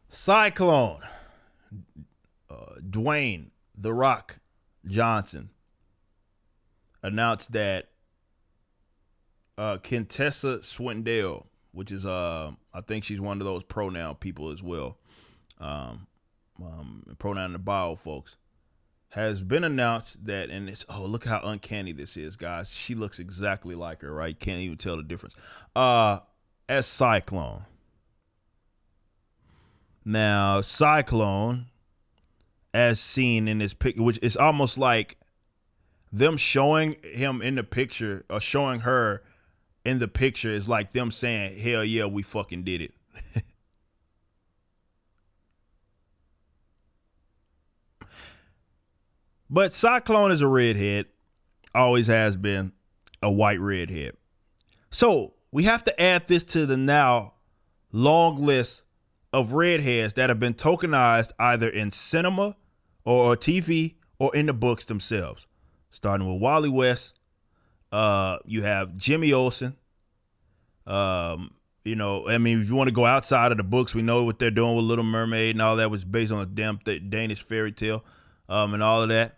Cyclone, Dwayne The Rock Johnson announced that Contessa Swindell, which is I think she's one of those pronoun people as well, um, pronoun in the bio folks, has been announced that, and it's, oh, look how uncanny this is, guys. She looks exactly like her, right? Can't even tell the difference. As Cyclone. Now, Cyclone, as seen in this picture, which is almost like them showing him in the picture or showing her in the picture is like them saying, hell yeah, we fucking did it. But Cyclone is a redhead, always has been a white redhead. So we have to add this to the now long list of redheads that have been tokenized either in cinema or TV or in the books themselves. Starting with Wally West, you have Jimmy Olsen. You know, I mean, if you want to go outside of the books, we know what they're doing with Little Mermaid and all that was based on a damn Danish fairy tale, and all of that.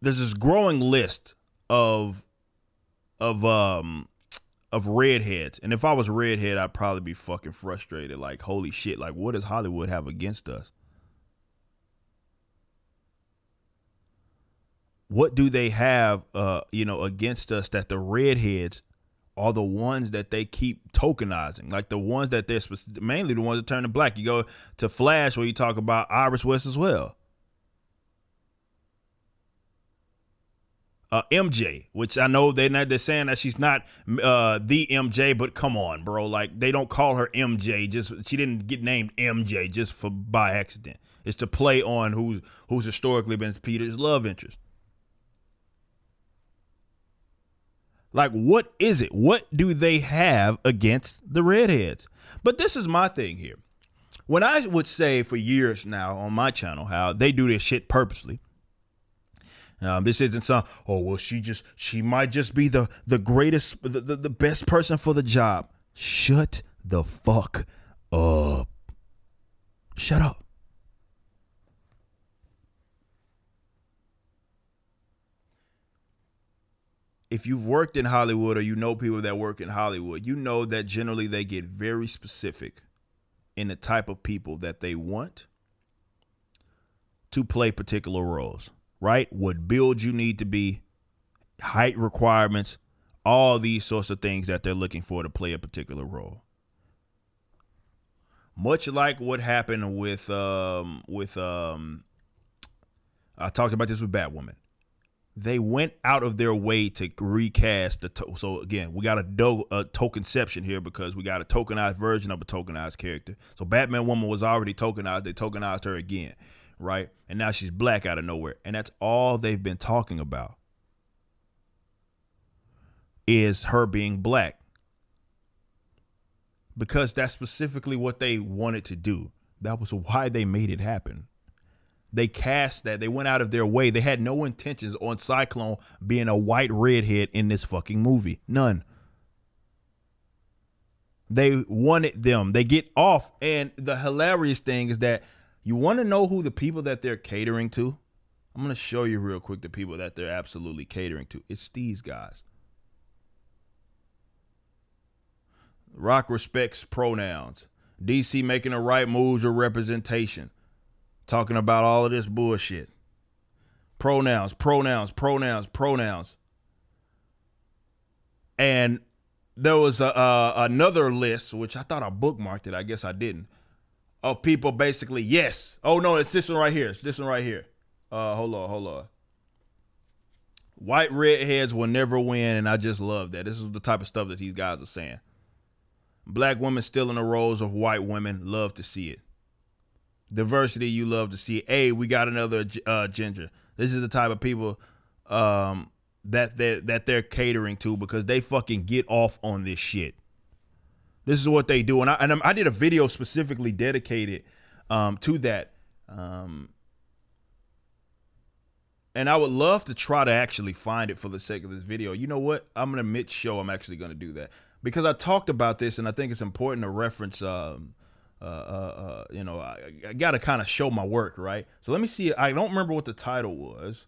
There's this growing list of redheads, and if I was a redhead, I'd probably be fucking frustrated. Like, holy shit! Like, what does Hollywood have against us? What do they have, against us that the redheads are the ones that they keep tokenizing, like the ones that they're mainly the ones that turn to black. You go to Flash where you talk about Iris West as well. MJ, which I know they're saying that she's not the MJ, but come on, bro. Like, they don't call her MJ. Just she didn't get named MJ just for by accident. It's to play on who's historically been Peter's love interest. Like, what is it? What do they have against the redheads? But this is my thing here. When I would say for years now on my channel how they do this shit purposely. This isn't some, oh, well, she might just be the greatest, the best person for the job. Shut the fuck up. Shut up. If you've worked in Hollywood or you know people that work in Hollywood, you know that generally they get very specific in the type of people that they want to play particular roles, right? What build you need to be, height requirements, all these sorts of things that they're looking for to play a particular role. Much like what happened with I talked about this with Batwoman. They went out of their way to recast so again, we got a tokenception here because we got a tokenized version of a tokenized character. So Batman Woman was already tokenized. They tokenized her again, right? And now she's black out of nowhere. And that's all they've been talking about is her being black. Because that's specifically what they wanted to do. That was why they made it happen. They cast that. They went out of their way. They had no intentions on Cyclone being a white redhead in this fucking movie. None. They wanted them. They get off. And the hilarious thing is that you want to know who the people that they're catering to? I'm going to show you real quick the people that they're absolutely catering to. It's these guys. Rock respects pronouns. DC making the right moves or representation. Talking about all of this bullshit. Pronouns. And there was another list, which I thought I bookmarked it. I guess I didn't. Of people basically, yes. Oh, no, it's this one right here. It's this one right here. Hold on. White redheads will never win, and I just love that. This is the type of stuff that these guys are saying. Black women still in the roles of white women. Love to see it. Diversity, you love to see. Hey, we got another ginger. This is the type of people that they're catering to because they fucking get off on this shit. This is what they do, and I did a video specifically dedicated to that. And I would love to try to actually find it for the sake of this video. You know what? I'm gonna mid-show. I'm actually gonna do that because I talked about this, and I think it's important to reference. You know, I got to kind of show my work, right? So let me see. I don't remember what the title was,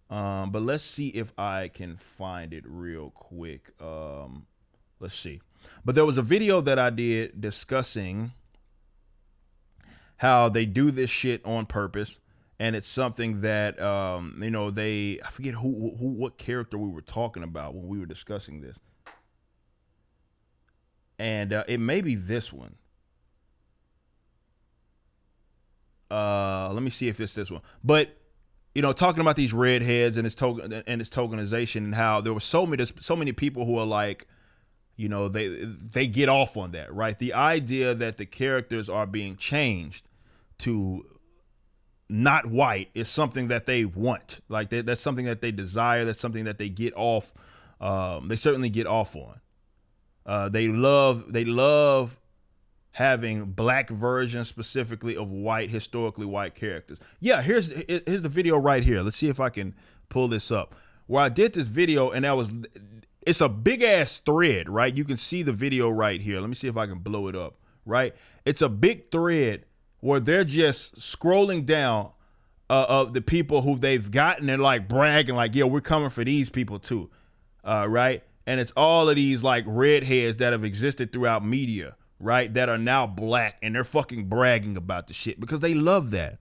but let's see if I can find it real quick. Let's see. But there was a video that I did discussing how they do this shit on purpose. And it's something that, you know, I forget what character we were talking about when we were discussing this. And it may be this one. Let me see if it's this one. But, you know, talking about these redheads and its tokenization and how there were so many people who are like, you know, they get off on that, right? The idea that the characters are being changed to not white is something that they want. Like that's something that they desire. That's something that they get off. They certainly get off on. They love having black versions specifically of historically white characters. Yeah, here's the video right here. Let's see if I can pull this up. Where I did this video, and it's a big ass thread, right? You can see the video right here. Let me see if I can blow it up, right? It's a big thread where they're just scrolling down of the people who they've gotten and like bragging like, yeah, we're coming for these people too, right? And it's all of these like redheads that have existed throughout media, right? That are now black, and they're fucking bragging about the shit because they love that.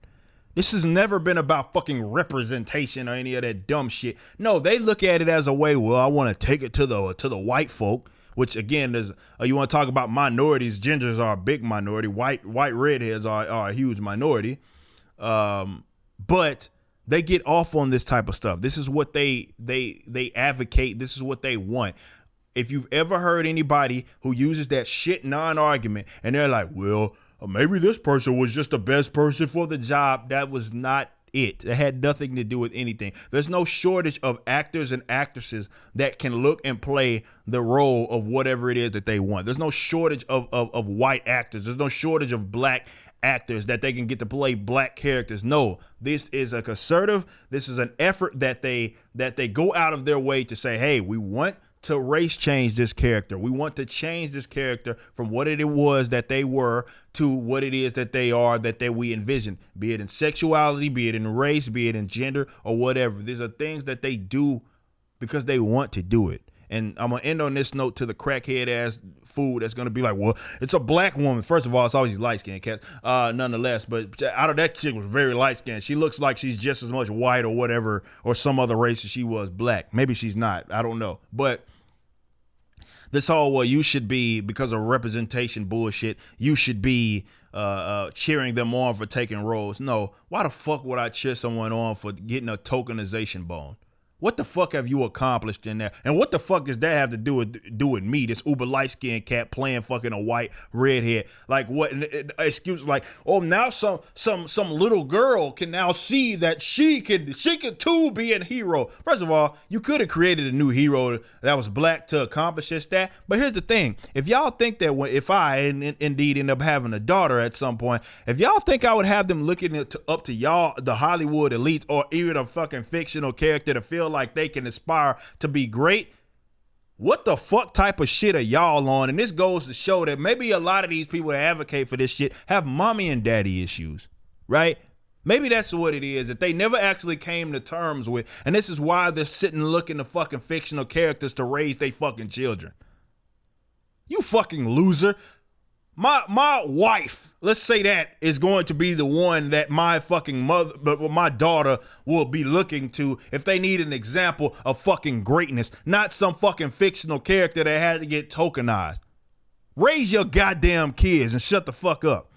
This has never been about fucking representation or any of that dumb shit. No, they look at it as a way, well, I want to take it to the white folk, which again, you want to talk about minorities, gingers are a big minority, white redheads are a huge minority. But they get off on this type of stuff. This is what they advocate. This is what they want. If you've ever heard anybody who uses that shit non-argument and they're like, well, maybe this person was just the best person for the job, that was not it. It had nothing to do with anything. There's no shortage of actors and actresses that can look and play the role of whatever it is that they want. There's no shortage of white actors. There's no shortage of black actors that they can get to play black characters. No, this is a concerted. This is an effort that they go out of their way to say, hey, we want to race change this character. We want to change this character from what it was that they were to what it is that they are, that we envision, be it in sexuality, be it in race, be it in gender or whatever. These are things that they do because they want to do it. And I'm going to end on this note to the crackhead ass fool that's going to be like, well, it's a black woman. First of all, it's always light-skinned cats, nonetheless. But out of that chick was very light-skinned. She looks like she's just as much white or whatever, or some other race as she was black. Maybe she's not. I don't know. But this whole, well, you should be, because of representation bullshit, you should be cheering them on for taking roles. No, why the fuck would I cheer someone on for getting a tokenization bone? What the fuck have you accomplished in there? And what the fuck does that have to do with me, this uber light-skinned cat playing fucking a white redhead? Like what? Excuse like, oh, now some little girl can now see that she could too be a hero. First of all, you could have created a new hero that was black to accomplish just that. But here's the thing: if y'all think that if I indeed end up having a daughter at some point, if y'all think I would have them looking up to y'all, the Hollywood elite, or even a fucking fictional character to feel like they can aspire to be great, what the fuck type of shit are y'all on? And this goes to show that maybe a lot of these people that advocate for this shit have mommy and daddy issues, right? Maybe that's what it is that they never actually came to terms with, and this is why they're sitting looking to fucking fictional characters to raise their fucking children. You fucking loser. My wife, let's say that, is going to be the one that my fucking mother, but my daughter will be looking to if they need an example of fucking greatness, not some fucking fictional character that had to get tokenized. Raise your goddamn kids and shut the fuck up.